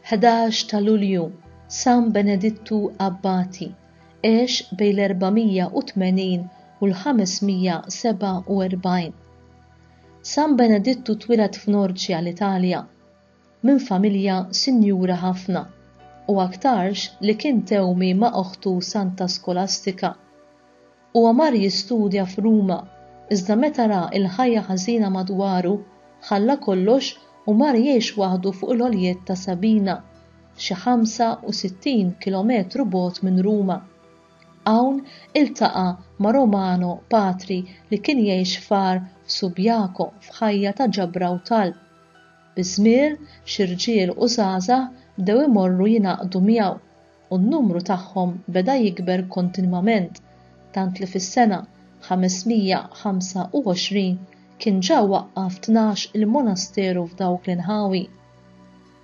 11 ta' Lulju San Benedittu Abbati għex bejn l-480 u l-547. San Benedittu twiled f'Norċja l-Italja minn familja sinjura ħafna u aktarx li kien tewmi ma' oħtu Santa Skolastika. Huwa mar jistudja f'Ruma iżda meta ra il-ħajja ħażina madwaru ħalla kollox u mar jgħix waħdu fuq l-għoljiet ta' Sabina, xi 65 kilometru bogħod minn Ruma. Hawn iltaqa' ma' Romano Patri li kien jgħix far f'Subiaco f'ħajja ta' ġabra u talb. Biżmien xi rġiel u żgħażagħ bdew imorru jingħaqdu miegħu u n-numru tagħhom beda jikber kontinwament tant li fis-sena 525 kien ġa waqqaf 12 il-monasteru f'dawk l-inħawi.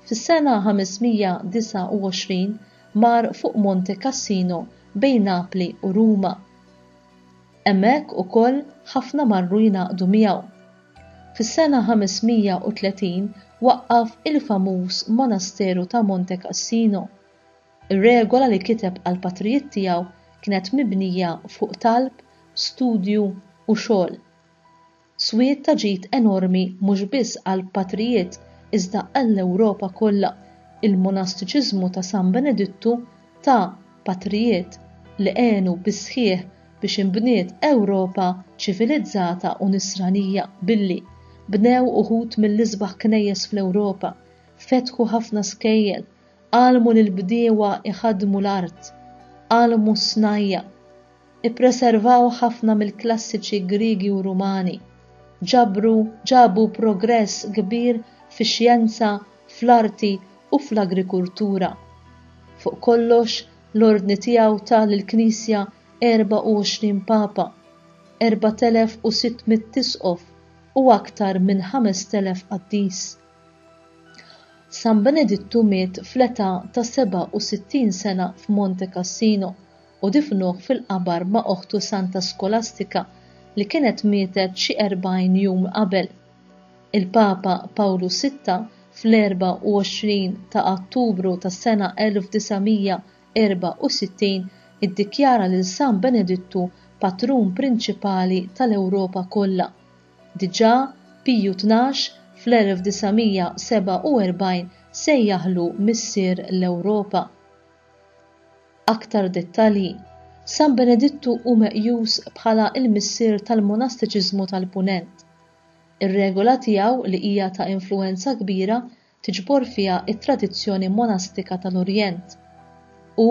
Fis-sena 529 mar fuq Monte Cassino bejn Napli u Ruma. Hemmhekk ukoll ħafna marru jingħaqdu miegħu. Fis-sena 530 waqqaf il-famuż monasteru ta' Monte Cassino. Ir-regola li kiteb għal patrijiet tiegħu kienet mibnija fuq talb, studju u xogħol. Swiet ta' ġid enormi mhux biss għal patrijiet iżda għall-Ewropa kollha. Il-monastiċiżmu ta' San Benedittu ta' patrijiet li għenu bisħieħ biex inbniet Ewropa ċivilizzata u nisranija billi bnew uħud mill-isbaħ knejjes fl-Ewropa, fetħu ħafna skejjel, għalmu lill-bdiewa iħaddmu l-art, għalmu snajja, ippreservaw ħafna mill-klassiċi Griegi u Rumani, ġabu progress kbir fix-xjenza, fl-arti u fl-agrikultura. Fuq kollox l-ordni tiegħu ta' lill-Knisja 24 papa, 4600 tisqof u aktar minn 5000 qaddis. San Benedittu miet fl-età ta' 67 sena f'Monte Cassino u difnuh fil-qabar ma' oħtu Santa Skolastika li kienet mietet xi 40 jum qabel. Il-Papa Pawlu VI fl-24 ta' Ottubru tas-sena 1964 iddikjara lil San Benedittu patrun prinċipali tal-Ewropa kollha. Diġà Piju XII fl-1947 sejjaħlu missier l-Ewropa. Aktar dettalji, San Benedittu hu meqjus bħala il-missier tal-monastiċiżmu tal-Punent. Ir-regola tiegħu li hija ta' influwenza kbira tiġbor fiha it-tradizzjoni monastika tal-Orjent u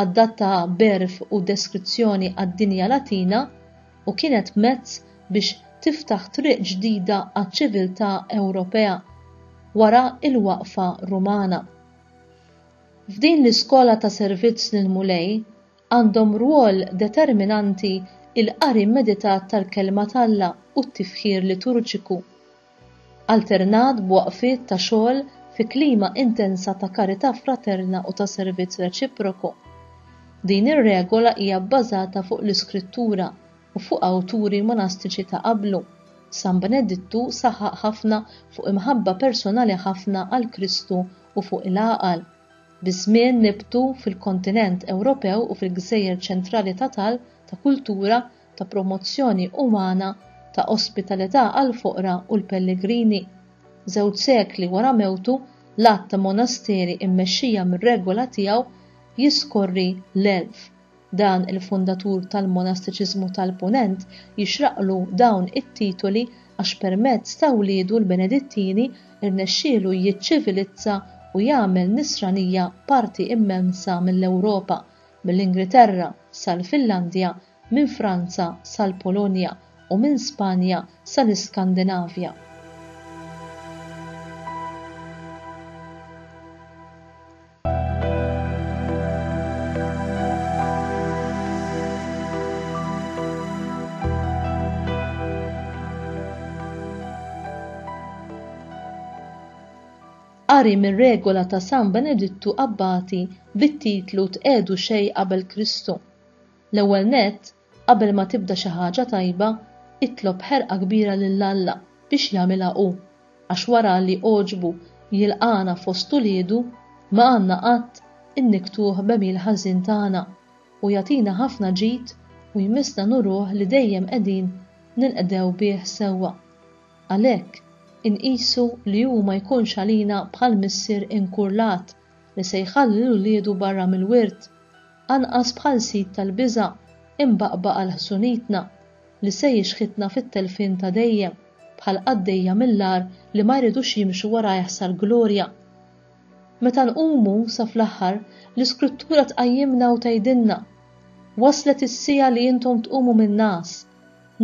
adatta berf u deskrizzjoni għad-dinja Latina u kienet mezz biex tiftaħ triq ġdida għaċ-ċiviltà Ewropea wara il-waqfa Rumana. F'din l-iskola ta' servizz lil mulej għandhom rwol determinanti il-qari meditat tal-kelma tal-Alla u t-tifħir liturġiku, alternat b'waqfiet ta' xogħol fi klima intensa ta' karità fraterna u ta' servizz reċiproku. Din ir-regola hija bbażata fuq l-iskrittura u fuq awturi monastiċi ta' qablu. San Benedittu saħaq ħafna fuq imħabba personali ħafna għal Kristu u fuq il-għaqal. Biżmien nibtu fil-kontinent Ewropew u fil-Gżejjer ċentrali ta' kultura, ta' promozzjoni umana, ta' ospitalità għal foqra u l-pellegrini. Żewġ sekli wara mewtu l-att ta' monasteri immexxija mir-regola tiegħu jiskorri l-1000. Dan il-fundatur tal-monastiċiżmu tal-Punent jixraqlu dawn it-titoli għax permezz ta' wliedu l-Benedittini irnexxielu jiċċivilizza u jagħmel nisranija parti immensa mill-Ewropa, mill-Ingilterra sal-Finlandja, minn Franza sal-Polonja u minn Spanja sal-Iskandinavja. Qari mir-regola ta' San Benedittu Abbati bit-titlu Tqiegħdu xejn qabel Kristu. L-ewwel nett, qabel ma tibda xi ħaġa tajba, itlob ħerqa kbira lill-Alla biex jagħmilha hu, għax wara li oġbu jilqana fost uliedu ma għandna qatt inniktuh b'emil ħażin tagħna u jagħtina ħafna ġid u jmissna nuruh li dejjem qegħdin ninqdew bih sewwa. Għalhekk inqisu li hu ma jkunx għalina bħal missier inkurlat li se jħalli l-uliedu barra mill-wirt, anqas bħal sit tal-biża' imbaqbaq għal ħsunitna li se jixħitna fit-telfin ta' dejjem bħal qaddejja mill-ar li ma jridux jimxu wara jaħsar glorja. Meta nqumu sa fl-aħħar l-Iskrittura tqajjimna u tgħidilna waslet is-sija li intom tqumu min-nas,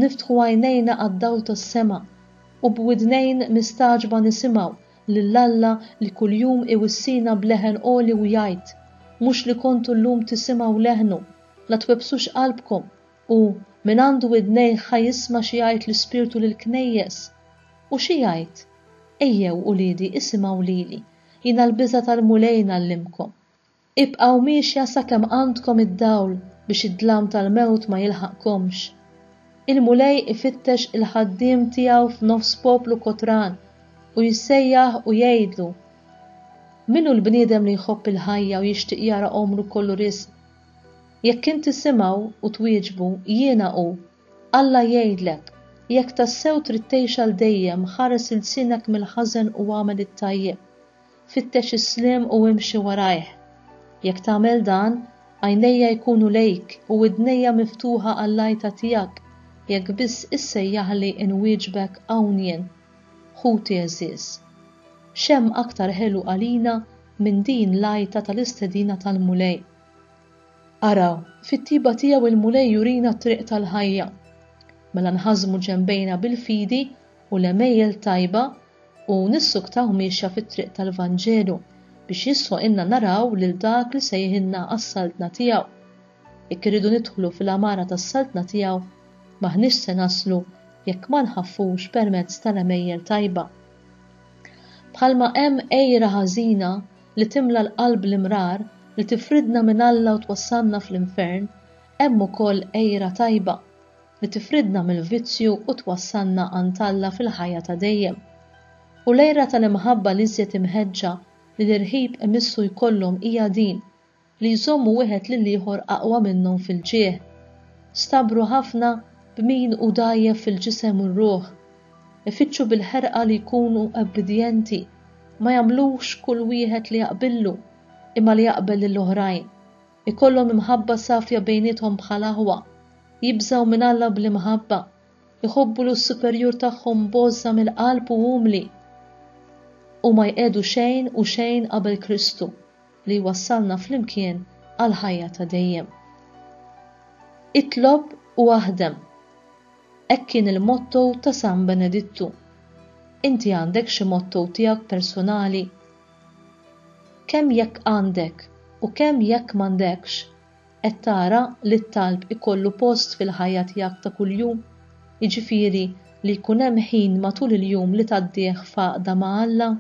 niftħu għajnejna għad-dawl tas-sema u b'widnejn mistaġba nisimgħu lill-Alla li kuljum iwissina b'leħen qoli u jgħid mhux li kontu llum tisimgħu leħnu la twebsux qalbkom u min għandu widnejn ħajjisma' xi jgħid l-Ispirtu lill-knejjes. U xi jgħid? Ejjew uliedi isimgħu lili, jiena l-biża' tal-mulej nallimkom. Ibqgħu mixja sakemm għandkom id-dawl biex id-dlam tal-mewt ma jilħaqkomx. Il-mulej ifittex il-ħaddiem tiegħu f'nofs poplu kotran u jissejjaħ u jgħidlu: Minnu l-bniedem li jħobb il-ħajja u jixtieq jara omru kollu risq? Jekk inti simgħu u twieġbu jiena hu, Alla jgħidlek jekk tassew trid tgħix għal dejjem ħares ilsinek mill-ħażen u għamel it-tajjeb. Fittex is-sliem u imxi warajh. Jekk tagħmel dan, għajnejja jkunu lejk u widnejja miftuħa għall-għajta tiegħek jekk biss issejjaħli inwieġbek hawn jien. Ħuti eżiż. X'hemm aktar ħelu għalina minn din l-għajta tal-istedina tal-mulej. Araw, fit-tiba tiegħu il-mulej jurina t-triq tal-ħajja. Mela nħażmu ġenbejna bil-fidi u l-emejjel tajba u nissuktaw mixja fit-triq tal-Vanġelu biex jiswa inna naraw lil dak li sejħinna għas-saltna tiegħu. Jekk iridu nidħlu fil-amara tas-saltna tiegħu, maħniex se naslu jekk ma nħaffux permezz tal-emejjel tajba. Bħalma hemm ejra ħażina li timla l-qalb l-imrar li tifridna minn Alla u twassalna fl-infern, hemm ukoll ejra tajba li tifridna mill-vizzju u twassalna għand Alla fil-ħajja ta' dejjem. U l-ejra tal-imħabba li żjed imħeġġa li l-irħib imissu jkollhom hija din li jżommu wieħed lil ieħor aqwa minnhom fil-ġieħ. Stabru ħafna b'min u dajjef fil-ġisem u r-ruħ. Ifittxu bil-ħerqa li jkunu obbedjenti, ma jagħmlux kull wieħed li jaqbillu imma li jaqbel lill-oħrajn. Ikollhom imħabba safja bejniethom bħal aħwa, jibżgħu minn Alla bl-imħabba, iħobbu l-superjur tagħhom bożza mill-qalb u umli u ma jqedu xejn u xejn qabel Kristu li wassalna flimkien għal ħajja ta' dejjem. Itlob u aħdem. Hekk kien il-motto ta' San Benedittu. Inti għandek xi motto tiegħek personali? Kemm jekk għandek u kemm jekk m'għandekx, qed tara li t-talb ikollu post fil-ħajja tiegħek ta' kuljum, jiġifieri li jkun hemm ħin matul il-jum li tgħaddih faqda ma' Alla?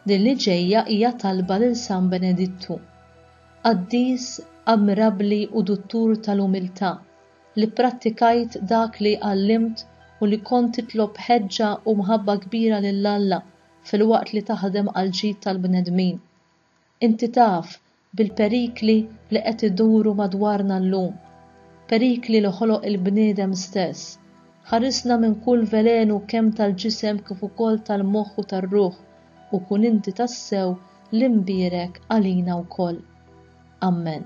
Din li ġejja hija talba lil San Benedittu. Qaddis ammirabbli u duttur tal-umiltà li prattikajt dak li għallimt u li kont titlob ħeġġa u mħabba kbira lil Alla fil-waqt li taħdem għal ġid tal-bnedmin. Inti taf bil-perikli li qed iduru madwarna llum, perikli li ħoloq il-bniedem stess. Ħarisna minn kull velenu kemm tal-ġisem kif ukoll tal-moħħ u tar-ruħ u kun inti tassew l-imbierek għalina wkoll. Amen.